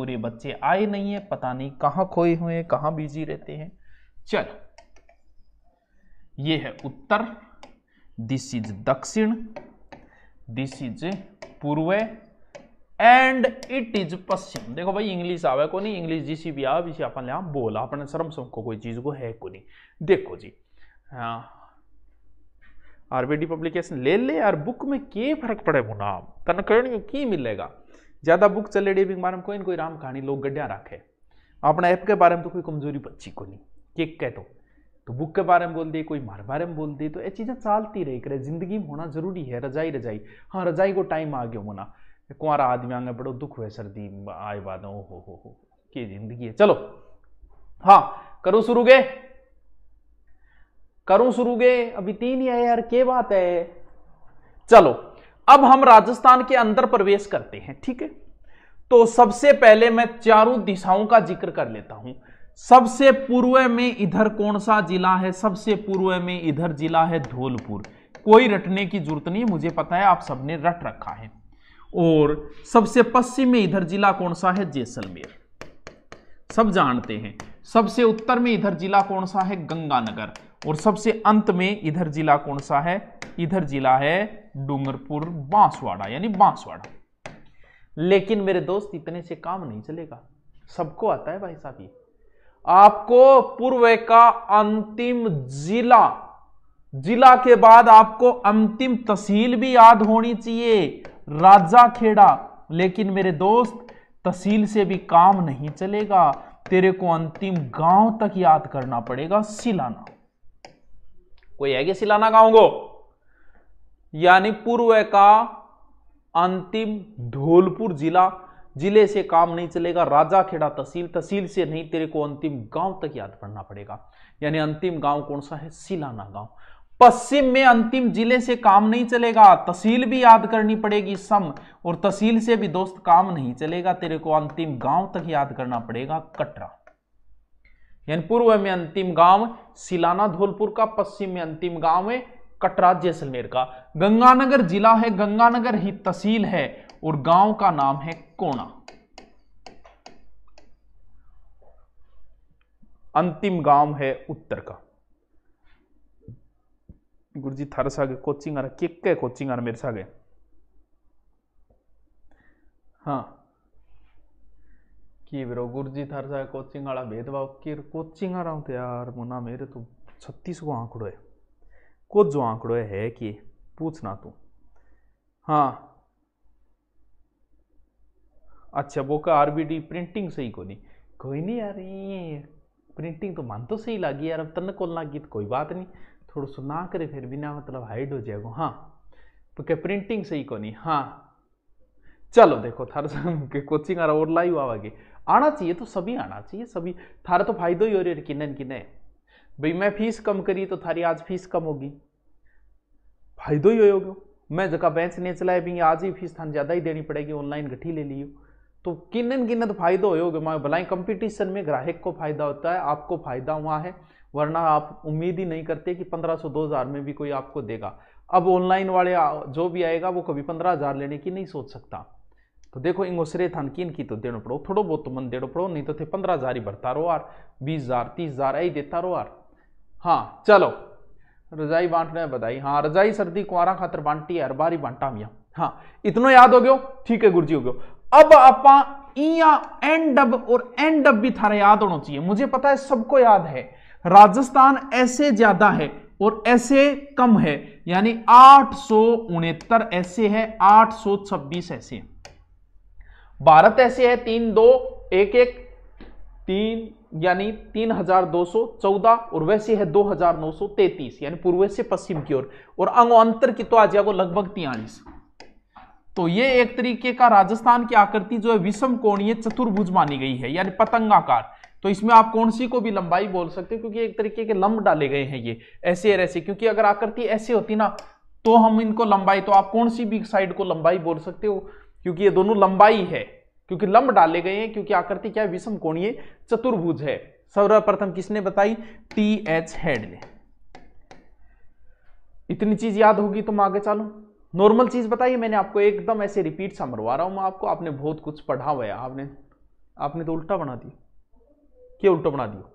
पूरे बच्चे आए नहीं है, पता नहीं कहां खोए हुए हैं, कहां बिजी रहते हैं। चलो, ये है उत्तर, दिस इज दक्षिण, दिस इज पूर्व एंड इट इज पश्चिम। देखो भाई इंग्लिश आवे को नहीं, इंग्लिश जिसी भी आवे इसे अपन यहां बोला, अपने शर्म को कोई चीज को है को नहीं। देखो जी, हाँ आरबीडी पब्लिकेशन ले ले यार, बुक में के फर्क पड़े मुना तन कहनी की मिलेगा। ज्यादा बुक चले डे बारे में कोई न कोई राम कहानी लोग गड्ढिया रखे, अपना ऐप के बारे में तो कोई कमजोरी बच्ची को नहीं, के कह तो बुक के बारे में बोल दे, कोई मार बारे में बोल दे, तो ये चीजें चलती रही करे, जिंदगी में होना जरूरी है। रजाई रजाई, हाँ रजाई को टाइम आ गया मुना, कुआरा आदमी आगे बड़ो दुख हुए, सर्दी आए बाद हो की जिंदगी है। चलो हाँ करूं शुरू गे, करूं शुरू गे, अभी 3 ही है यार, क्या बात है। चलो अब हम राजस्थान के अंदर प्रवेश करते हैं, ठीक है। तो सबसे पहले मैं चारों दिशाओं का जिक्र कर लेता हूं। सबसे पूर्व में इधर कौन सा जिला है? सबसे पूर्व में इधर जिला है धौलपुर, कोई रटने की जरूरत नहीं, मुझे पता है आप सबने रट रखा है। और सबसे पश्चिम में इधर जिला कौन सा है? जैसलमेर, सब जानते हैं। सबसे उत्तर में इधर जिला कौन सा है? गंगानगर। और सबसे अंत में इधर जिला कौन सा है? इधर जिला है डूंगरपुर बांसवाड़ा, यानी बांसवाड़ा। लेकिन मेरे दोस्त इतने से काम नहीं चलेगा, सबको आता है भाई साहब, ये आपको पूर्व का अंतिम जिला, जिला के बाद आपको अंतिम तहसील भी याद होनी चाहिए, राजाखेड़ा। लेकिन मेरे दोस्त तहसील से भी काम नहीं चलेगा, तेरे को अंतिम गांव तक याद करना पड़ेगा, सिलाना। कोई है क्या सिलाना गांव को? यानी पूर्व का अंतिम धौलपुर जिला, जिले से काम नहीं चलेगा, राजाखेड़ा तहसील, तहसील से नहीं, तेरे को अंतिम गांव तक याद करना पड़ेगा। यानी अंतिम गांव कौन सा है? सिलाना गांव। पश्चिम में अंतिम जिले से काम नहीं चलेगा, तहसील भी याद करनी पड़ेगी सम, और तहसील से भी दोस्त काम नहीं चलेगा, तेरे को अंतिम गांव तक याद करना पड़ेगा, कटरा। यानी पूर्व में अंतिम गांव सिलाना धौलपुर का, पश्चिम में अंतिम गांव है कटरा जैसलमेर का। गंगानगर जिला है, गंगानगर ही तहसील है, और गांव का नाम है कोना। अंतिम गांव है उत्तर का। गुरुजी थारे सागे कोचिंग आ रहा, के कोचिंग आ रहा मेरे सागे? हाँ कि ब्रो गुरुजी थारे सागे कोचिंग वाला भेदभाव की कोचिंग आ रहा हूं तो यार मुना, मेरे तो 36 को आंकड़ो है, कुछ जो आंकड़ो है कि पूछना तू। हाँ अच्छा, वो का आरबीडी प्रिंटिंग सही को नहीं, कोई नहीं यार, ये प्रिंटिंग तो मन तो सही लगी यार, अब तन को लगी तो कोई बात नहीं, थोड़ा सुना करे फिर बिना मतलब हाइड हो जाएगा। हाँ तो क्या प्रिंटिंग सही को नहीं? हाँ चलो देखो थारे कोचिंग आ रहा और लाइव आवागे, आना चाहिए तो सभी आना चाहिए, सभी थारा तो फायदो ही हो रही है किन्ने किन्ने भाई। मैं फीस कम करी तो थारी आज फीस कम होगी, फायदो ही होगा। मैं जगह बेंच नहीं चलाए भी आज ही फीस थान ज्यादा ही देनी पड़ेगी, ऑनलाइन गठी ले लियो तो किन्ने किन्ने तो फायदो होगा। मैं भलाई कंपटीशन में ग्राहक को फायदा होता है, आपको फायदा हुआ है, वरना आप उम्मीद ही नहीं करते कि 1500-2000 में भी कोई आपको देगा। अब ऑनलाइन वाले जो भी आएगा वो कभी 15,000 लेने की नहीं सोच सकता। तो देखो इंगोसरे थान किन की तो देना पड़ो, थोड़ो बहुत तो मन देना पड़ो, नहीं तो थे 15,000 ही भरता रहो यार, 20,000 30,000 ऐ देता रहो यार। हाँ चलो रजाई बांटने बधाई। हाँ रजाई सर्दी कुआरा खातर बांटी है, हर बार ही बांटा मिया। हाँ इतना याद हो गयो, ठीक है गुरुजी हो गयो। अब आपा इया एंड डब और एंड डब भी थारा याद होना चाहिए, मुझे पता है सबको याद है। राजस्थान ऐसे ज्यादा है और ऐसे कम है, यानी 869 ऐसे है, 826 ऐसे है। भारत ऐसे है 3-2-1-1 3, यानी 3214, और वैसे है 2933, यानी पूर्व से पश्चिम की ओर, और अंतर की तो आ जाएगा लगभग 43। तो ये एक तरीके का राजस्थान की आकृति जो है विषम कोणीय चतुर्भुज मानी गई है, यानी पतंगाकार। तो इसमें आप कौन सी को भी लंबाई बोल सकते हो, क्योंकि एक तरीके के लंब डाले गए हैं ये ऐसे और ऐसे, क्योंकि अगर आकृति ऐसे होती ना तो हम इनको लंबाई, तो आप कौन सी भी साइड को लंबाई बोल सकते हो, क्योंकि ये दोनों लंबाई है, क्योंकि लंब डाले गए हैं, क्योंकि आकृति क्या है? विषम कोणीय चतुर्भुज है। सर्वप्रथम किसने बताई? TH हेड ने। इतनी चीज याद होगी तो मैं आगे चलूं। नॉर्मल चीज बताइए, मैंने आपको एकदम ऐसे रिपीट सा मरवा रहा हूं मैं आपको, आपने बहुत कुछ पढ़ा हुआ है, आपने आपने तो उल्टा बना दिया। क्या उल्टा बना दियो?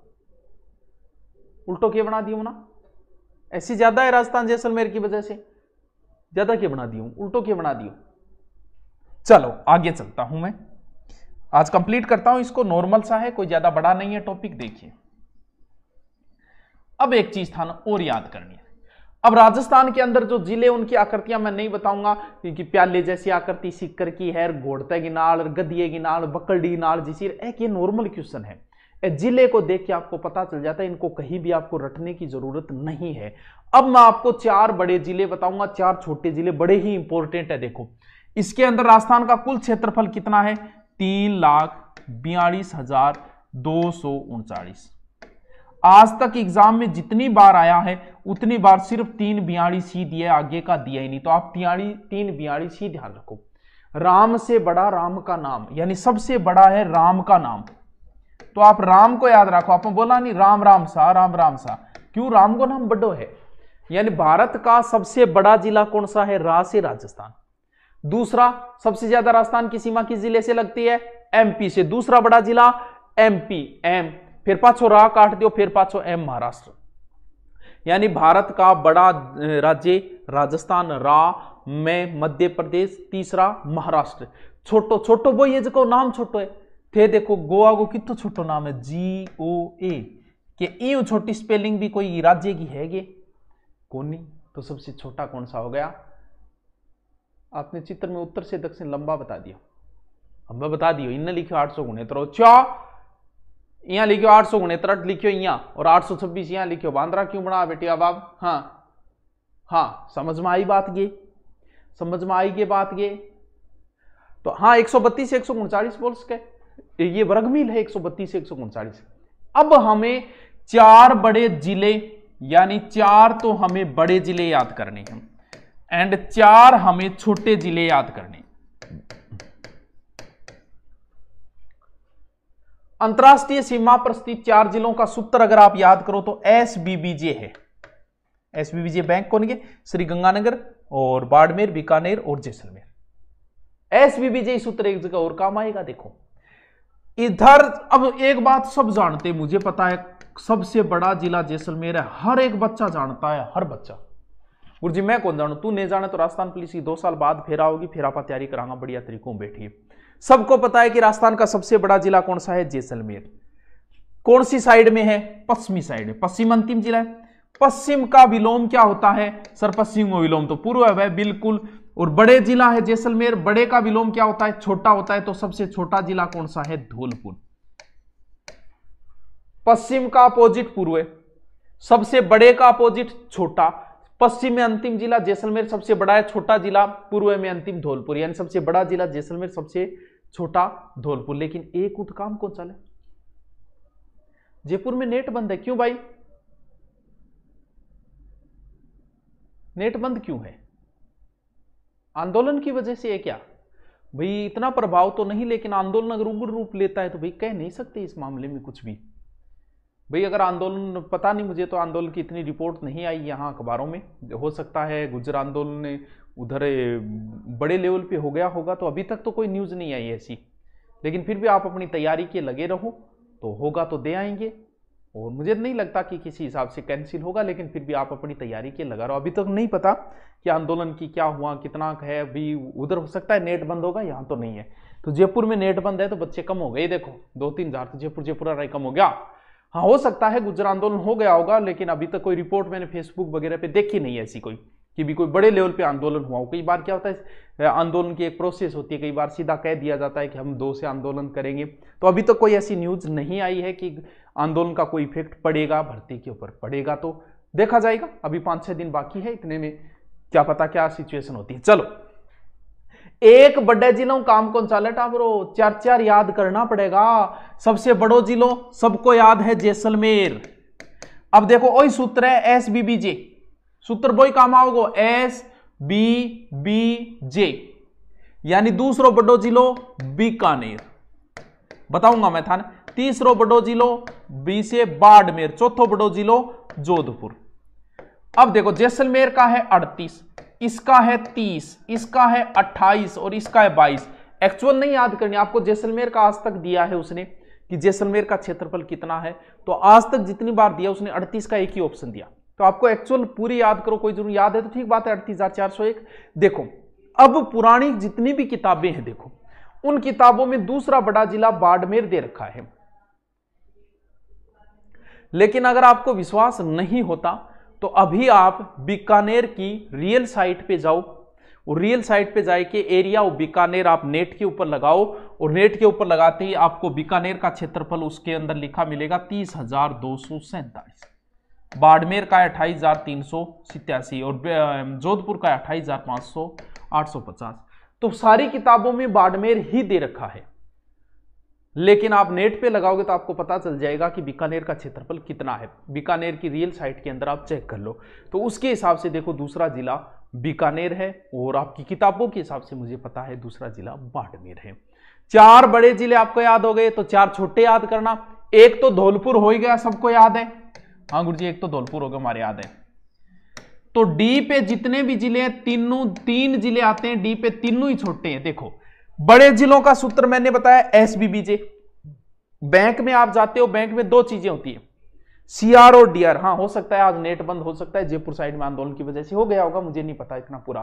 उल्टो क्या बना दियो ना? ऐसी ज्यादा है राजस्थान जैसलमेर की वजह से, ज्यादा क्या बना दियो? उल्टो क्या बना दियो? चलो आगे चलता हूं मैं, आज कंप्लीट करता हूं इसको। नॉर्मल सा है, कोई ज्यादा बड़ा नहीं है टॉपिक। देखिए अब एक चीज था ना और याद करनी है। अब राजस्थान के अंदर जो जिले उनकी आकृतियां मैं नहीं बताऊंगा, क्योंकि प्याले जैसी आकृति सिक्कर की है, घोड़ते की नाल, गदिये की नाल, बकलडी नाल जैसी, एक ये नॉर्मल क्वेश्चन है। जिले को देख के आपको पता चल जाता है, इनको कहीं भी आपको रटने की जरूरत नहीं है। अब मैं आपको 4 बड़े जिले बताऊंगा, 4 छोटे जिले बड़े ही इंपॉर्टेंट है। देखो इसके अंदर राजस्थान का कुल क्षेत्रफल कितना है? 3,42,239। आज तक एग्जाम में जितनी बार आया है उतनी बार सिर्फ 342 ही दिया, आगे का दिया ही नहीं। तो आप 342 ही ध्यान रखो। राम से बड़ा राम का नाम, यानी सबसे बड़ा है राम का नाम। तो आप राम को याद रखो। आपने बोला नहीं राम राम सा, राम राम सा, क्यों? राम को नाम बड़ो है। यानी भारत का सबसे बड़ा जिला कौन सा है? रा से राजस्थान। दूसरा सबसे ज्यादा राजस्थान की सीमा किस जिले से लगती है? एमपी से। दूसरा बड़ा जिला एमपी, एम, फिर पाछो रा काट दियो, फिर पाछो एम, महाराष्ट्र। यानी भारत का बड़ा राज्य राजस्थान, रा में मध्य प्रदेश, तीसरा महाराष्ट्र। छोटो छोटो वो ये जो नाम छोटो है थे। देखो गोवा को कितना छोटो नाम है, GOA के ई छोटी स्पेलिंग भी कोई राज्य की है गे कौन नहीं। तो सबसे छोटा कौन सा हो गया? आपने चित्र में उत्तर से दक्षिण लंबा बता दिया। अब मैं बता दियो, इनने लिखो 800 × 4, यहां लिखो 800 × 8 लिखो यहां, और 826 यहां लिखो। बांद्रा क्यों बना बेटी? अब आप हाँ समझ में आई बात ये? समझ में आई ये बात ये? तो हाँ 132 से 139 बोल सके, ये वर्गमील है 132 से 139। अब हमें 4 बड़े जिले, यानी 4 तो हमें बड़े जिले याद करने हैं एंड 4 हमें छोटे जिले याद करने। अंतरराष्ट्रीय सीमा पर स्थित 4 जिलों का सूत्र अगर आप याद करो तो SBBJ है। SBBJ बैंक कौन है? श्री गंगानगर और बाड़मेर, बीकानेर और जैसलमेर। SBBJ सूत्र एक जगह और काम आएगा। देखो इधर अब एक बात सब जानते, मुझे पता है सबसे बड़ा जिला जैसलमेर है, हर एक बच्चा जानता है, हर बच्चा। गुरुजी मैं कौन जानू? तू नहीं जाने तो राजस्थान पुलिस की 2 साल बाद फिर आओगी, फिर आप तैयारी करांगा बढ़िया तरीकों बैठिए। सबको पता है कि राजस्थान का सबसे बड़ा जिला कौन सा है? जैसलमेर। कौन सी साइड में है? पश्चिमी साइड में, पश्चिम अंतिम जिला है। पश्चिम का विलोम क्या होता है सर? पश्चिम विलोम तो पूर्व है, बिल्कुल। और बड़े जिला है जैसलमेर, बड़े का विलोम क्या होता है? छोटा होता है। तो सबसे छोटा जिला कौन सा है? धौलपुर। पश्चिम का अपोजिट पूर्व है, सबसे बड़े का अपोजिट छोटा। पश्चिम में अंतिम जिला जैसलमेर सबसे बड़ा है, छोटा जिला पूर्व में अंतिम धौलपुर। यानी सबसे बड़ा जिला जैसलमेर, सबसे छोटा धौलपुर। लेकिन एक उत्काम कौन चले? जयपुर में नेट बंद है। क्यों भाई नेट बंद क्यों है? आंदोलन की वजह से है क्या भाई? इतना प्रभाव तो नहीं, लेकिन आंदोलन अगर उग्र रूप लेता है तो भाई कह नहीं सकते इस मामले में कुछ भी भाई। अगर आंदोलन, पता नहीं मुझे तो आंदोलन की इतनी रिपोर्ट नहीं आई यहाँ अखबारों में। हो सकता है गुजर आंदोलन ने उधर बड़े लेवल पे हो गया होगा, तो अभी तक तो कोई न्यूज़ नहीं आई ऐसी। लेकिन फिर भी आप अपनी तैयारी के लगे रहो, तो होगा तो दे आएंगे। और मुझे नहीं लगता कि किसी हिसाब से कैंसिल होगा, लेकिन फिर भी आप अपनी तैयारी के लगा रहो। अभी तक नहीं पता कि आंदोलन की क्या हुआ, कितना है। अभी उधर हो सकता है नेट बंद होगा, यहाँ तो नहीं है। तो जयपुर में नेट बंद है तो बच्चे कम हो गए। देखो 2-3 हज़ार तो जयपुर कम हो गया। हाँ हो सकता है गुजर आंदोलन हो गया होगा, लेकिन अभी तक कोई रिपोर्ट मैंने फेसबुक वगैरह पे देखी नहीं है ऐसी कोई कि भी कोई बड़े लेवल पे आंदोलन हुआ हो। कई बार क्या होता है, आंदोलन की एक प्रोसेस होती है, कई बार सीधा कह दिया जाता है कि हम 2 से आंदोलन करेंगे। तो अभी तक कोई ऐसी न्यूज नहीं आई है कि आंदोलन का कोई इफेक्ट पड़ेगा भर्ती के ऊपर। पड़ेगा तो देखा जाएगा, अभी 5-6 दिन बाकी है, इतने में क्या पता क्या सिचुएशन होती है। चलो एक बड़े जिलों काम कौन सा टाबरो? 4 याद करना पड़ेगा। सबसे बड़ो जिलो सबको याद है जैसलमेर। अब देखो वही सूत्र है SBBJ, सूत्र वही काम आओगे SBBJ, यानी दूसरो बड़ो जिलो बीकानेर, बताऊंगा मैं था ना। तीसरो बड़ो जिलो बी से बाड़मेर, चौथो बड़ो जिलो जोधपुर। अब देखो जैसलमेर का है 38, इसका है 30, इसका है 28 और इसका है 22। एक्चुअल नहीं याद करनी आपको। जैसलमेर का आज तक दिया है उसने कि जैसलमेर का क्षेत्रफल कितना है, तो आज तक जितनी बार दिया उसने 38 का एक ही ऑप्शन दिया। तो आपको एक्चुअल पूरी याद करो, कोई जरूर याद है तो ठीक बात है, 38,401। देखो अब पुरानी जितनी भी किताबें हैं, देखो उन किताबों में दूसरा बड़ा जिला बाड़मेर दे रखा है। लेकिन अगर आपको विश्वास नहीं होता तो अभी आप बीकानेर की रियल साइट पे जाओ, और रियल साइट पे जाके एरिया ऑफ बीकानेर आप नेट के ऊपर लगाओ, और नेट के ऊपर लगाते ही आपको बीकानेर का क्षेत्रफल उसके अंदर लिखा मिलेगा 30,247। बाड़मेर का 28,387 और जोधपुर का 28,850। तो सारी किताबों में बाड़मेर ही दे रखा है, लेकिन आप नेट पे लगाओगे तो आपको पता चल जाएगा कि बीकानेर का क्षेत्रफल कितना है। बीकानेर की रियल साइट के अंदर आप चेक कर लो, तो उसके हिसाब से देखो दूसरा जिला बीकानेर है, और आपकी किताबों के हिसाब से मुझे पता है दूसरा जिला बाड़मेर है। 4 बड़े जिले आपको याद हो गए, तो 4 छोटे याद करना। एक तो धौलपुर हो ही गया, सबको याद है। हाँ गुरुजी, एक तो धौलपुर हो गया, हमारे याद है। तो डी पे जितने भी जिले हैं, 3 जिले आते हैं डी पे, तीनों ही छोटे हैं। देखो बड़े जिलों का सूत्र मैंने बताया एसबीबीजे। बैंक में आप जाते हो, बैंक में 2 चीजें होती है, सीआर और डीआर। हाँ हो सकता है आज नेट बंद, हो सकता है जयपुर साइड में आंदोलन की वजह से हो गया होगा, मुझे नहीं पता इतना पूरा।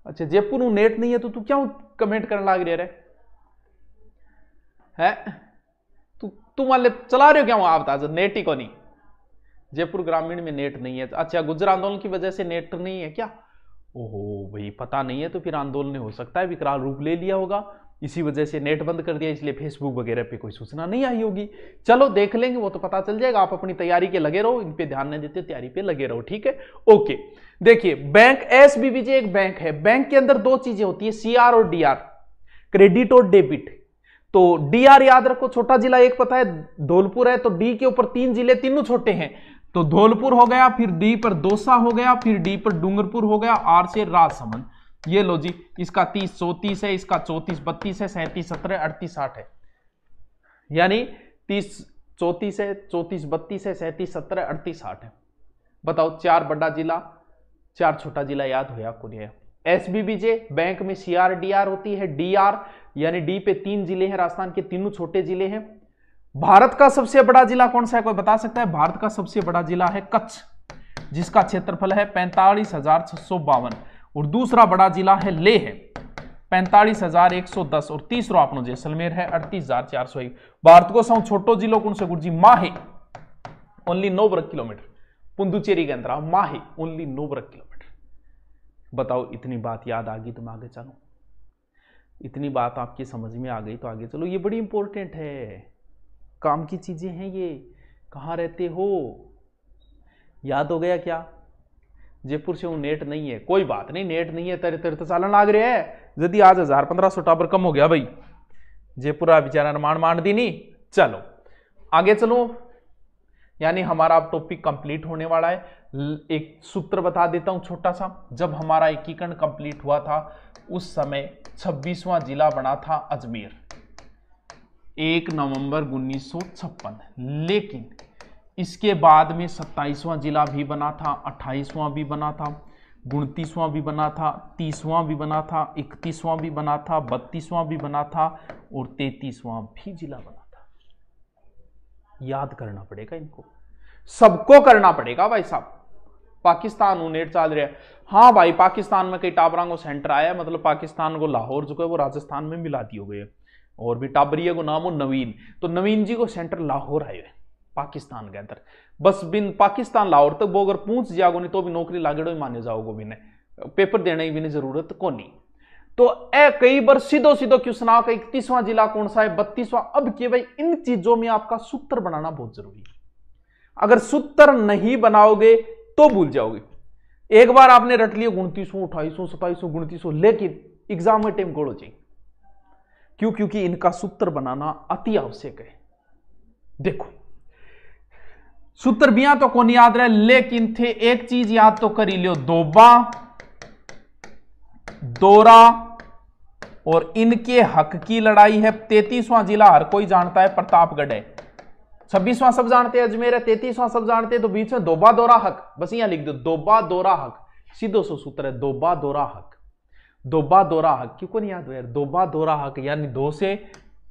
अच्छा जयपुर में नेट नहीं है तो तू क्यों कमेंट करने लग रहे है? तू मान ले चला रहे हो क्या आप? आज नेट ही को नहीं, जयपुर ग्रामीण में नेट नहीं है। अच्छा गुजर आंदोलन की वजह से नेट नहीं है क्या? ओहो भाई पता नहीं है, तो फिर आंदोलन हो सकता है विकराल रूप ले लिया होगा, इसी वजह से नेट बंद कर दिया, इसलिए फेसबुक वगैरह पे कोई सूचना नहीं आई होगी। चलो देख लेंगे, वो तो पता चल जाएगा। आप अपनी तैयारी के लगे रहो, इन पे ध्यान नहीं देते, तैयारी पे लगे रहो, ठीक है। ओके देखिए बैंक एसबीबीजे एक बैंक है। बैंक के अंदर 2 चीजें होती है, सीआर और डीआर, क्रेडिट और डेबिट। तो डीआर याद रखो, छोटा जिला एक पता है धौलपुर है, तो डी के ऊपर 3 जिले, तीनों छोटे हैं। तो धौलपुर हो गया, फिर डी पर दौसा हो गया, फिर डी पर डूंगरपुर हो गया, आर से राजसमंद। ये लो जी, इसका 30-34 है, इसका 34-32 है, 37-17 38-60 है। यानी 30-34 है, 34-32 है, 37-17 38-60 है। बताओ 4 बड़ा जिला 4 छोटा जिला याद होया को नहीं है। एसबीबीजे बैंक में सीआर डीआर होती है। डीआर यानी डी पे 3 जिले हैं, राजस्थान के तीनों छोटे जिले हैं। भारत का सबसे बड़ा जिला कौन सा है, कोई बता सकता है? भारत का सबसे बड़ा जिला है कच्छ, जिसका क्षेत्रफल है 45,652, और दूसरा बड़ा जिला है लेह है 45,110, और तीसरा अपनो जैसलमेर है 38,401। भारत को सौ छोटो जिलो कौन से गुरुजी? माहे, ओनली 9 वर्ग किलोमीटर। पुंदुचेरी के अंदर माहे, ओनली 9 वर्ग किलोमीटर। बताओ इतनी बात याद आ गई, तुम आगे चलो। इतनी बात आपकी समझ में आ गई तो आगे चलो। ये बड़ी इंपॉर्टेंट है, काम की चीजें हैं ये। कहाँ रहते हो, याद हो गया क्या? जयपुर से हूं, नेट नहीं है, कोई बात नहीं, नेट नहीं है तेरे तेरे तो चालन लाग रहे है। यदि आज 1000-1500 टावर कम हो गया भाई, जयपुर बेचारा मान दी नहीं। चलो आगे चलो, यानी हमारा अब टॉपिक कंप्लीट होने वाला है। एक सूत्र बता देता हूं छोटा सा। जब हमारा एकीकरण कंप्लीट हुआ था उस समय 26वां जिला बना था अजमेर, 1 नवंबर 1956। लेकिन इसके बाद में 27वां जिला भी बना था, 28वां भी बना था, 29वां भी बना था, 30वां भी बना था, 31वां भी बना था, 32वां भी बना था, और 33वां भी जिला बना था। याद करना पड़ेगा इनको, सबको करना पड़ेगा भाई साहब। पाकिस्तान नेट चल रहा है, हाँ भाई पाकिस्तान में कई टाबरा को सेंटर आया, मतलब पाकिस्तान को लाहौर जो है वो राजस्थान में मिला दी हो गए। और भी टाबरिया को नाम हो नवीन, तो नवीन जी को सेंटर लाहौर आए हुए पाकिस्तान के अंदर। बस बिन पाकिस्तान लाहौर तक वो अगर पूछ जाओगे नहीं तो भी नौकरी लागेड़ो ही माने जाओगे, भी ने पेपर देने की भी जरूरत को नहीं। तो कई बार सीधो सीधो क्वेश्चन आ 31वां जिला कौन सा है, 32वां। अब के भाई इन चीजों में आपका सूत्र बनाना बहुत जरूरी है। अगर सूत्र नहीं बनाओगे तो भूल जाओगे। एक बार आपने रट लिया 2900, 2800, 2700, 2900, लेकिन एग्जाम में टाइम गोल हो जाएगी। क्यों? क्योंकि इनका सूत्र बनाना अति आवश्यक है। देखो सूत्र बिया तो कौन याद रहे, लेकिन थे एक चीज याद तो कर ही लियो, दोबा, दोरा और इनके हक की लड़ाई है। 33वां जिला हर कोई जानता है प्रतापगढ़ है, 26वां सब जानते हैं अजमेर है, 33वां सब जानते हैं, तो बीच में दोबा दोरा हक, बस यहां लिख दो दोबा दोरा हक, सीधो सो सूत्र है दोबा दोरा हक। दोबा दोराहक, क्यों को नहीं याद हो यार, दोबा दोराहक यानी दो से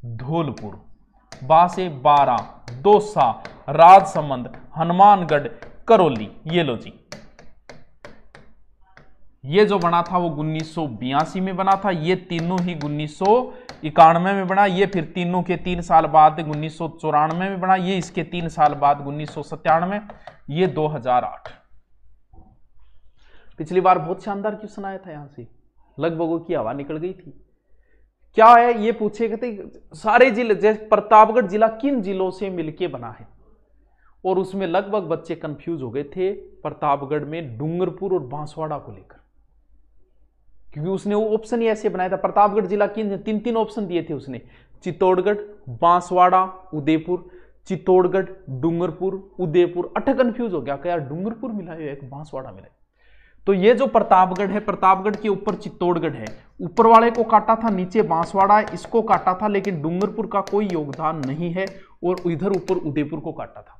धौलपुर, बा से बारा, दौसा, राजसमंद, हनुमानगढ़, करौली। ये लो जी, ये जो बना था वो 1982 में बना था, ये तीनों ही 1991 में बना, ये फिर तीनों के 3 साल बाद 1994 में बना, ये इसके 3 साल बाद 1997, ये 2008। पिछली बार बहुत शानदार क्वेश्चन आया था यहां से, लगभग की हवा निकल गई थी। क्या है ये पूछे थे, सारे जिले, जैसे प्रतापगढ़ जिला किन जिलों से मिलके बना है, और उसमें लगभग बच्चे कंफ्यूज हो गए थे प्रतापगढ़ में डूंगरपुर और बांसवाड़ा को लेकर, क्योंकि उसने वो ऑप्शन ही ऐसे बनाया था। प्रतापगढ़ जिला किन, 3 ऑप्शन दिए थे उसने, चित्तौड़गढ़, बांसवाड़ा, उदयपुर, चित्तौड़गढ़, डूंगरपुर, उदयपुर। कंफ्यूज हो गया, क्या यार डूंगरपुर मिला है, एक बांसवाड़ा मिला है। तो ये जो प्रतापगढ़ है, प्रतापगढ़ के ऊपर चित्तौड़गढ़ है, ऊपर वाले को काटा था, नीचे बांसवाड़ा है, इसको काटा था, लेकिन डूंगरपुर का कोई योगदान नहीं है, और इधर ऊपर उदयपुर को काटा था।